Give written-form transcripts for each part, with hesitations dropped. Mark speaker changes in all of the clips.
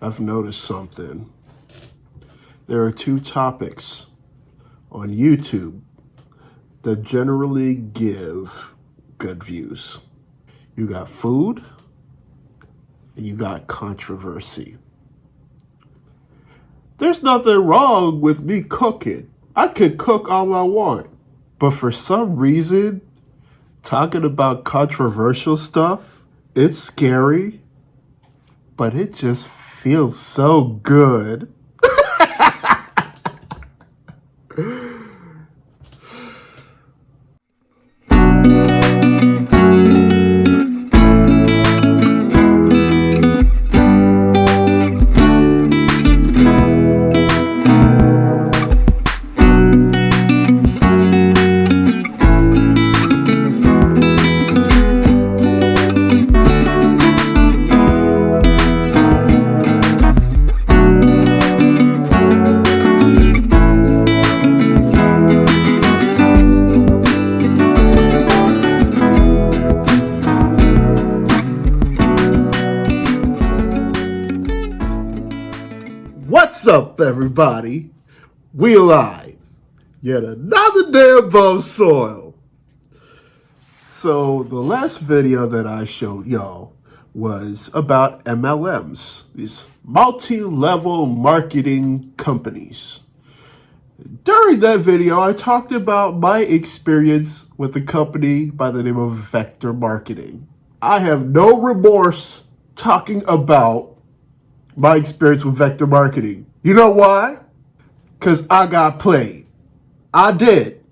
Speaker 1: I've noticed something. There are two topics on YouTube that generally give good views. You got food and you got controversy. There's nothing wrong with me cooking. I can cook all I want. But for some reason, talking about controversial stuff, it's scary, but it just feels so good. What's up, everybody? We alive. Yet another day above soil. So the last video that I showed y'all was about MLMs, these multi-level marketing companies. During that video, I talked about my experience with a company by the name of Vector Marketing. I have no remorse talking about my experience with Vector Marketing. You know why? Because I got played. I did.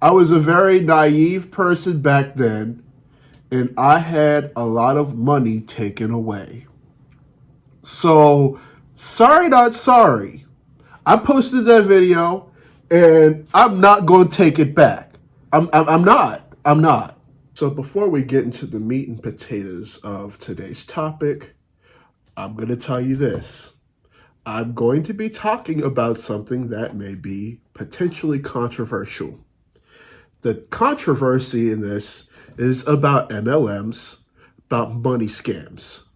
Speaker 1: I was a very naive person back then, and I had a lot of money taken away. So, sorry, not sorry. I posted that video, and I'm not going to take it back. I'm not. So before we get into the meat and potatoes of today's topic, I'm going to tell you this. I'm going to be talking about something that may be potentially controversial. The controversy in this is about MLMs, about money scams.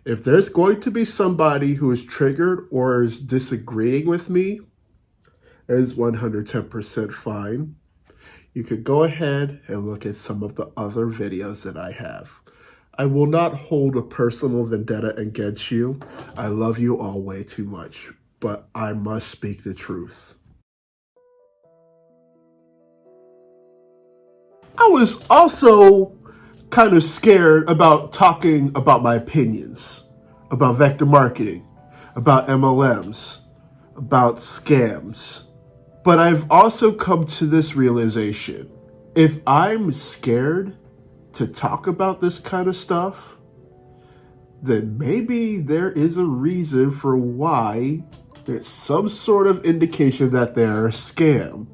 Speaker 1: If there's going to be somebody who is triggered or is disagreeing with me, it is 110% fine. You could go ahead and look at some of the other videos that I have. I will not hold a personal vendetta against you. I love you all way too much, but I must speak the truth. I was also kind of scared about talking about my opinions, about vector marketing, about MLMs, about scams. But I've also come to this realization. If I'm scared to talk about this kind of stuff, then maybe there is a reason for why there's some sort of indication that they're a scam.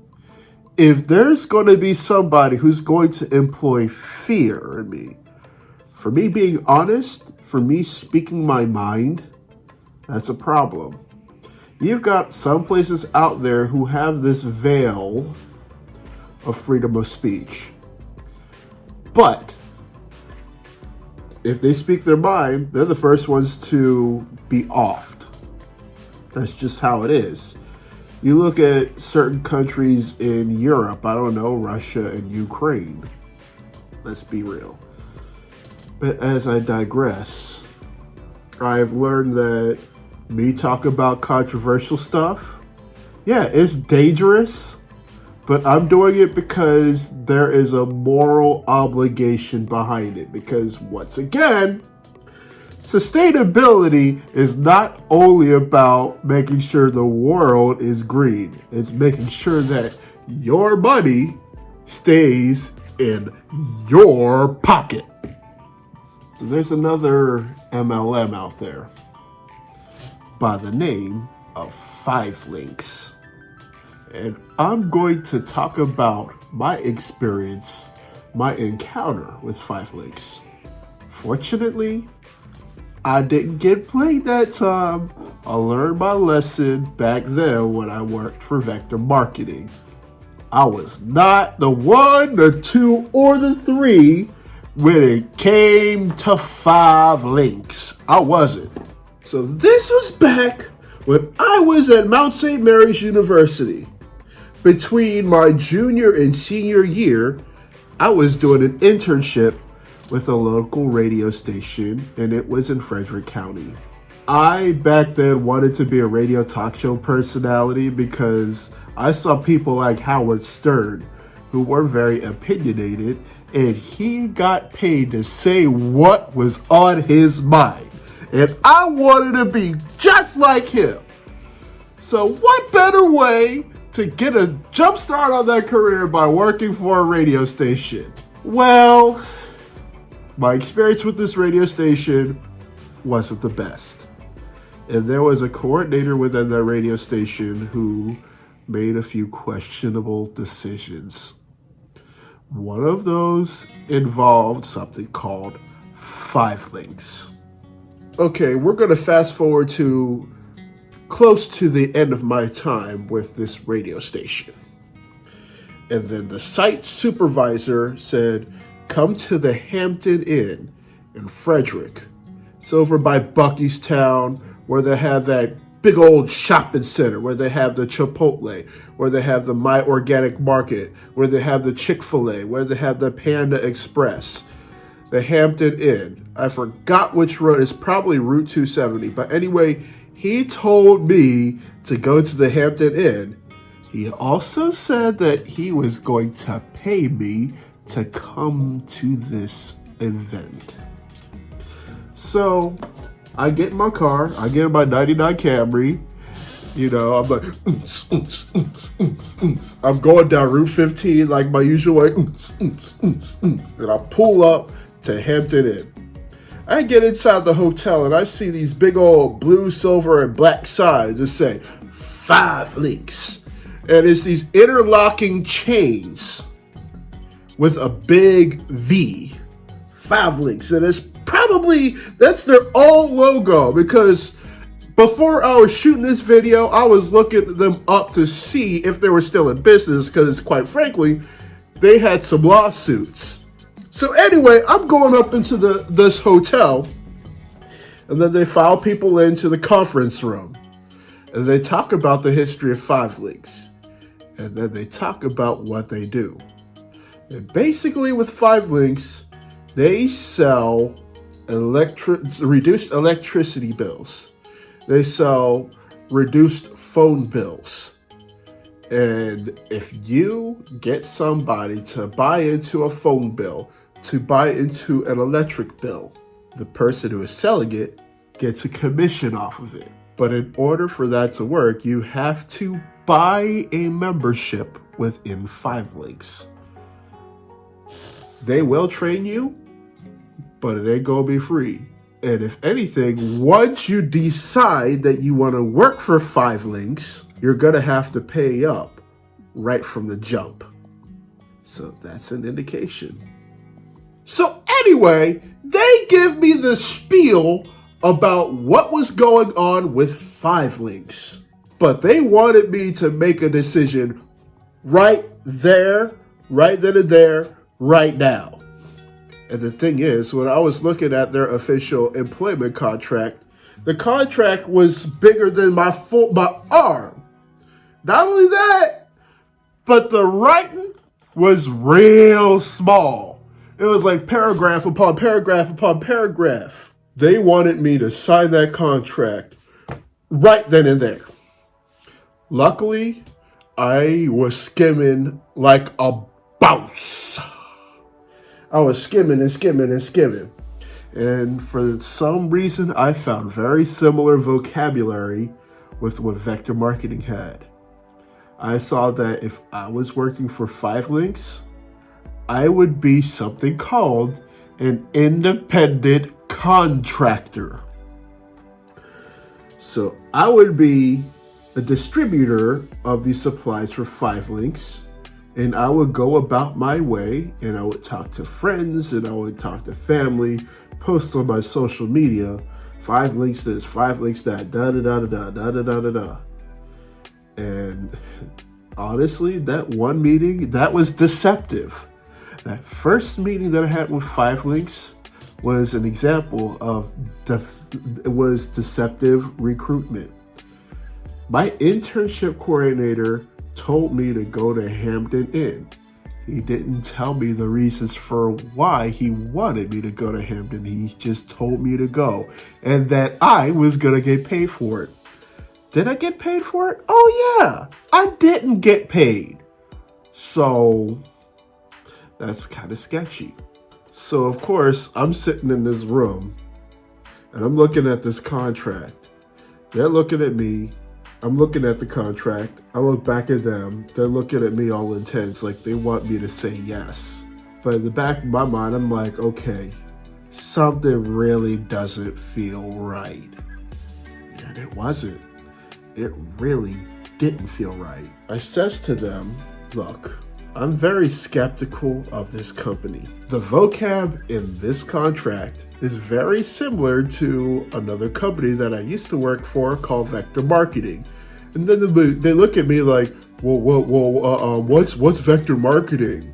Speaker 1: If there's going to be somebody who's going to employ fear in me, for me being honest, for me speaking my mind, that's a problem. You've got some places out there who have this veil of freedom of speech. But if they speak their mind, they're the first ones to be offed. That's just how it is. You look at certain countries in Europe, I don't know, Russia and Ukraine. Let's be real. But as I digress, I've learned that me talk about controversial stuff, yeah, it's dangerous, but I'm doing it because there is a moral obligation behind it. Because once again, sustainability is not only about making sure the world is green. It's making sure that your money stays in your pocket. So there's another MLM out there by the name of 5 Links. And I'm going to talk about my experience, my encounter with 5 Links. Fortunately, I didn't get played that time. I learned my lesson back then when I worked for Vector Marketing. I was not the 1, the 2, or the 3 when it came to 5 Links. I wasn't. So this was back when I was at Mount St. Mary's University. Between my junior and senior year, I was doing an internship with a local radio station, and it was in Frederick County. I back then wanted to be a radio talk show personality because I saw people like Howard Stern who were very opinionated, and he got paid to say what was on his mind. And I wanted to be just like him. So what better way to get a jump start on that career by working for a radio station? Well, my experience with this radio station wasn't the best. And there was a coordinator within that radio station who made a few questionable decisions. One of those involved something called 5 links. Okay, we're going to fast forward to close to the end of my time with this radio station. And then the site supervisor said, come to the Hampton Inn in Frederick. It's over by Buckystown, where they have that big old shopping center, where they have the Chipotle, where they have the My Organic Market, where they have the Chick-fil-A, where they have the Panda Express. The Hampton Inn. I forgot which road. It's probably Route 270. But anyway, he told me to go to the Hampton Inn. He also said that he was going to pay me to come to this event. So I get in my car. I get in my 99 Camry. You know, I'm like, I'm going down Route 15 like my usual way. And I pull up to Hampton Inn. I get inside the hotel and I see these big old blue, silver, and black signs that say 5 links. And it's these interlocking chains with a big V. 5 links. And it's probably, that's their own logo, because before I was shooting this video, I was looking them up to see if they were still in business, because quite frankly, they had some lawsuits. So anyway, I'm going up into this hotel, and then they file people into the conference room, and they talk about the history of 5 links, and then they talk about what they do. And basically with 5 links, they sell reduced electricity bills. They sell reduced phone bills. And if you get somebody to buy into a phone bill, to buy into an electric bill, the person who is selling it gets a commission off of it. But in order for that to work, you have to buy a membership within 5 links. They will train you, but it ain't gonna be free. And if anything, once you decide that you want to work for 5 links, you're gonna have to pay up right from the jump. So that's an indication. So anyway, they give me the spiel about what was going on with 5 links. But they wanted me to make a decision right there, right then and there, right now. And the thing is, when I was looking at their official employment contract, the contract was bigger than my arm. Not only that, but the writing was real small. It was like paragraph upon paragraph upon paragraph. They wanted me to sign that contract right then and there. Luckily, I was skimming like a boss. I was skimming and skimming and skimming. And for some reason, I found very similar vocabulary with what Vector Marketing had. I saw that if I was working for 5 links, I would be something called an independent contractor. So I would be a distributor of these supplies for 5 links, and I would go about my way, and I would talk to friends, and I would talk to family, post on my social media, 5 links this, 5 links that, da-da-da-da-da, and honestly, that one meeting, that was deceptive. That first meeting that I had with 5 links was an example of was deceptive recruitment. My internship coordinator told me to go to Hampton Inn. He didn't tell me the reasons for why he wanted me to go to Hampton. He just told me to go and that I was going to get paid for it. Did I get paid for it? Oh, yeah. I didn't get paid. So that's kind of sketchy. So, of course, I'm sitting in this room and I'm looking at this contract. They're looking at me. I'm looking at the contract. I look back at them. They're looking at me all intense, like they want me to say yes. But in the back of my mind, I'm like, okay, something really doesn't feel right. And it wasn't. It really didn't feel right. I says to them, look, I'm very skeptical of this company. The vocab in this contract is very similar to another company that I used to work for called Vector Marketing. And then they look at me like, what's Vector Marketing?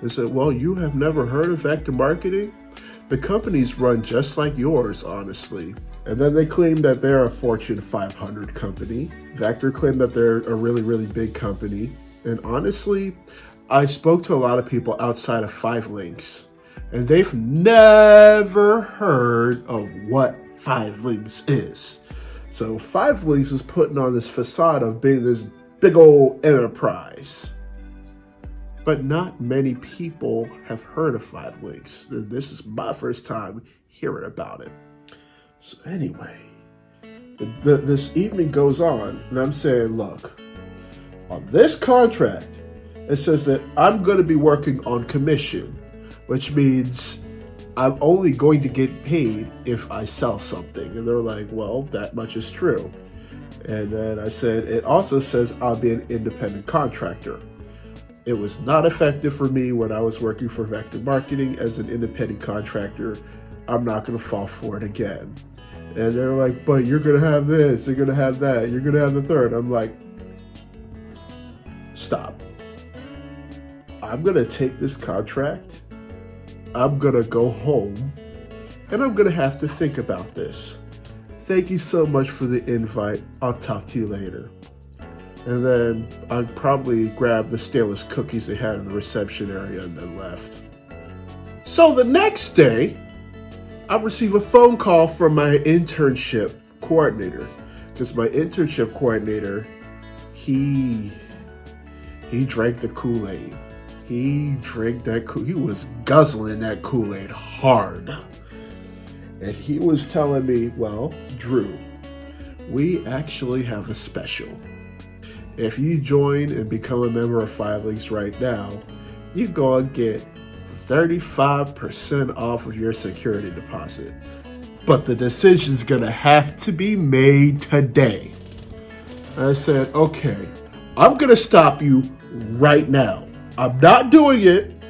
Speaker 1: I said, well, you have never heard of Vector Marketing? The companies run just like yours, honestly. And then they claim that they're a Fortune 500 company. Vector claimed that they're a really, really big company. And honestly, I spoke to a lot of people outside of 5 Links, and they've never heard of what 5 Links is. So 5 Links is putting on this facade of being this big old enterprise. But not many people have heard of 5 Links. This is my first time hearing about it. So anyway, this evening goes on, and I'm saying, look, on this contract, it says that I'm going to be working on commission, which means I'm only going to get paid if I sell something. And they're like, well, that much is true. And then I said, it also says I'll be an independent contractor. It was not effective for me when I was working for Vector Marketing as an independent contractor. I'm not going to fall for it again. And they're like, but you're going to have this, you're going to have that, you're going to have the third. I'm like, stop. I'm going to take this contract, I'm going to go home, and I'm going to have to think about this. Thank you so much for the invite. I'll talk to you later. And then I probably grabbed the stainless cookies they had in the reception area and then left. So the next day, I receive a phone call from my internship coordinator. Because my internship coordinator, he drank the Kool-Aid. He was guzzling that Kool-Aid hard. And he was telling me, well, Drew, we actually have a special. If you join and become a member of 5 Links right now, you're going to get 35% off of your security deposit. But the decision's going to have to be made today. And I said, okay, I'm going to stop you right now. I'm not doing it.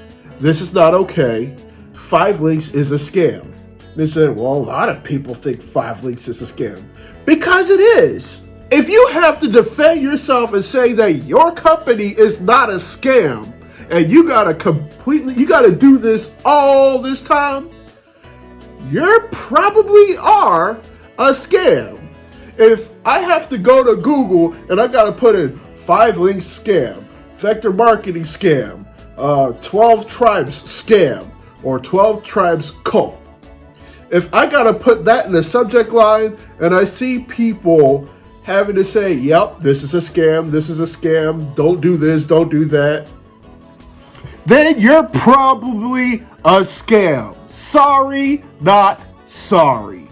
Speaker 1: This is not okay. 5 Links is a scam. They said, well, a lot of people think 5 Links is a scam. Because it is. If you have to defend yourself and say that your company is not a scam, and you gotta do this all this time, you probably are a scam. If I have to go to Google and I gotta put in 5 Links scam, Vector Marketing scam, 12 Tribes scam, or 12 Tribes cult, if I gotta put that in the subject line and I see people having to say, yep, this is a scam, don't do this, don't do that, then you're probably a scam. Sorry, not sorry.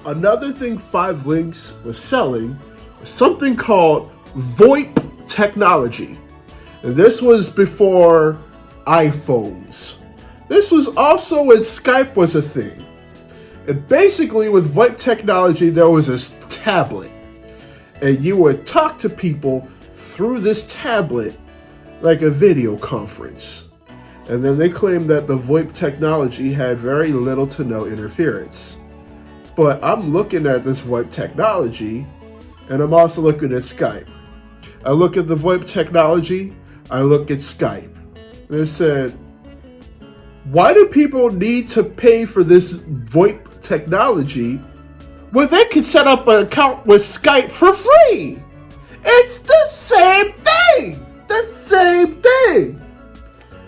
Speaker 1: Another thing 5 Links was selling was something called VoIP technology. And this was before iPhones. This was also when Skype was a thing. And basically with VoIP technology, there was this tablet. And you would talk to people through this tablet like a video conference. And then they claimed that the VoIP technology had very little to no interference. But I'm looking at this VoIP technology, and I'm also looking at Skype. I look at the VoIP technology, I look at Skype. And it said, why do people need to pay for this VoIP technology when they can set up an account with Skype for free. It's the same thing. The same thing.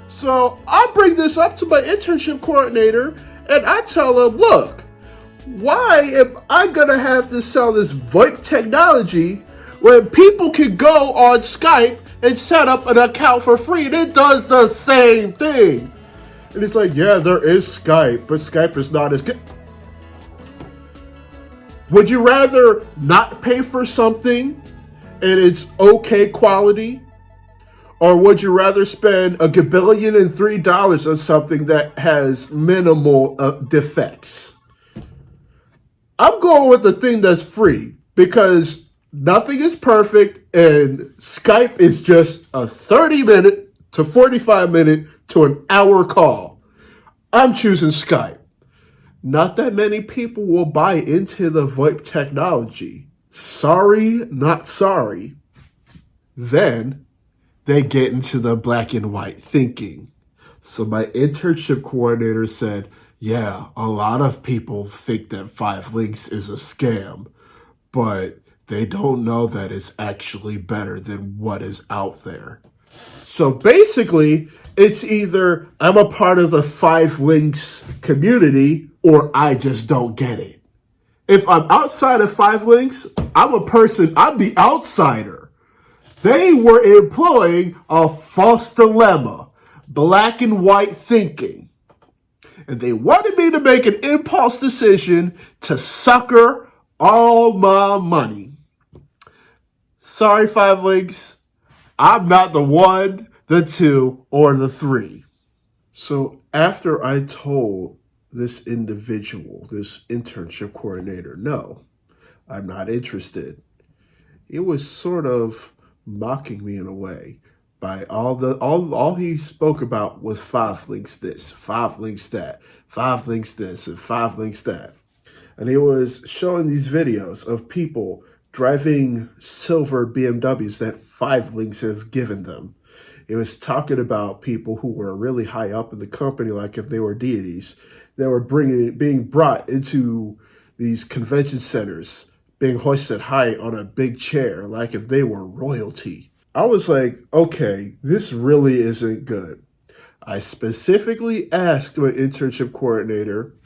Speaker 1: So I bring this up to my internship coordinator and I tell him, look, why am I going to have to sell this VoIP technology when people can go on Skype and set up an account for free and it does the same thing? And he's like, yeah, there is Skype, but Skype is not as good. Would you rather not pay for something and it's okay quality? Or would you rather spend $1,003 on something that has minimal defects? I'm going with the thing that's free because nothing is perfect and Skype is just a 30-minute to 45-minute to an hour call. I'm choosing Skype. Not that many people will buy into the VoIP technology. Sorry, not sorry. Then they get into the black and white thinking. So my internship coordinator said, yeah, a lot of people think that 5 links is a scam, but they don't know that it's actually better than what is out there. So basically, it's either I'm a part of the 5 links community or I just don't get it. If I'm outside of 5 links, I'm the outsider. They were employing a false dilemma, black and white thinking. And they wanted me to make an impulse decision to sucker all my money. Sorry, 5 links. I'm not the 1, the 2, or the 3. So after I told this individual, this internship coordinator, no, I'm not interested, it was sort of mocking me in a way by all he spoke about was 5 links this, 5 links that, 5 links this, and 5 links that. And he was showing these videos of people driving silver BMWs that 5 links have given them. It was talking about people who were really high up in the company, like if they were deities. They were being brought into these convention centers, being hoisted high on a big chair, like if they were royalty. I was like, okay, this really isn't good. I specifically asked my internship coordinator,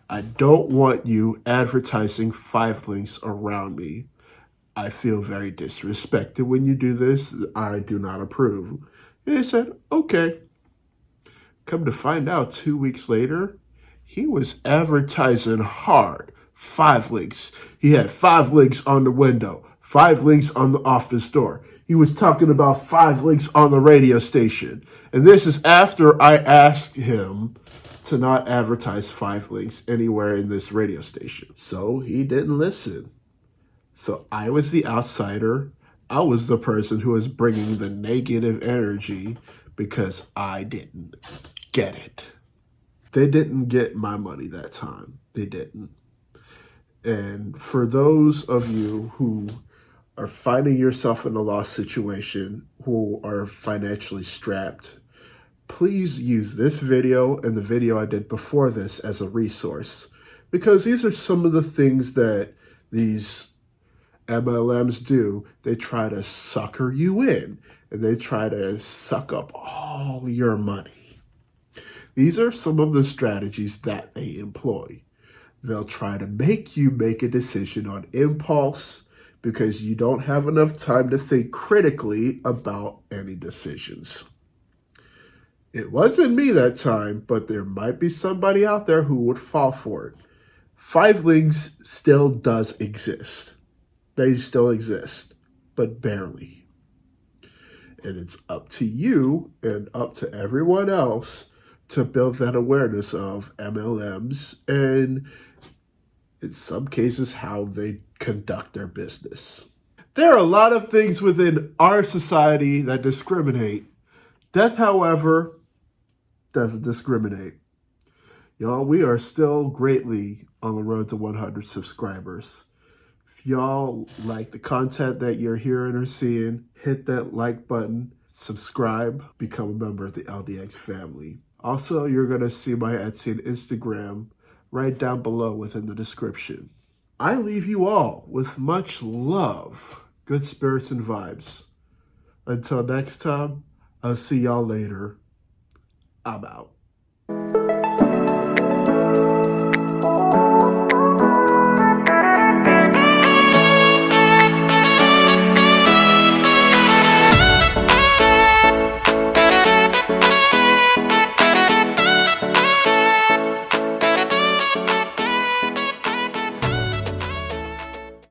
Speaker 1: I don't want you advertising 5 links around me. I feel very disrespected when you do this. I do not approve. And he said, okay. Come to find out 2 weeks later, he was advertising hard. 5 links. He had 5 links on the window, 5 links on the office door. He was talking about 5 links on the radio station. And this is after I asked him to not advertise 5 links anywhere in this radio station. So he didn't listen. So I was the outsider. I was the person who was bringing the negative energy because I didn't get it. They didn't get my money that time. They didn't. And for those of you who are finding yourself in a lost situation, who are financially strapped, please use this video and the video I did before this as a resource, because these are some of the things that these MLMs do. They try to sucker you in and they try to suck up all your money. These are some of the strategies that they employ. They'll try to make you make a decision on impulse because you don't have enough time to think critically about any decisions. It wasn't me that time, but there might be somebody out there who would fall for it. 5 links still does exist. They still exist, but barely. And it's up to you and up to everyone else to build that awareness of MLMs and, in some cases, how they conduct their business. There are a lot of things within our society that discriminate. Death, however, doesn't discriminate. Y'all, we are still greatly on the road to 100 subscribers. If y'all like the content that you're hearing or seeing, hit that like button, subscribe, become a member of the LDX family. Also, you're going to see my Etsy and Instagram right down below within the description. I leave you all with much love, good spirits, and vibes. Until next time, I'll see y'all later. I'm out.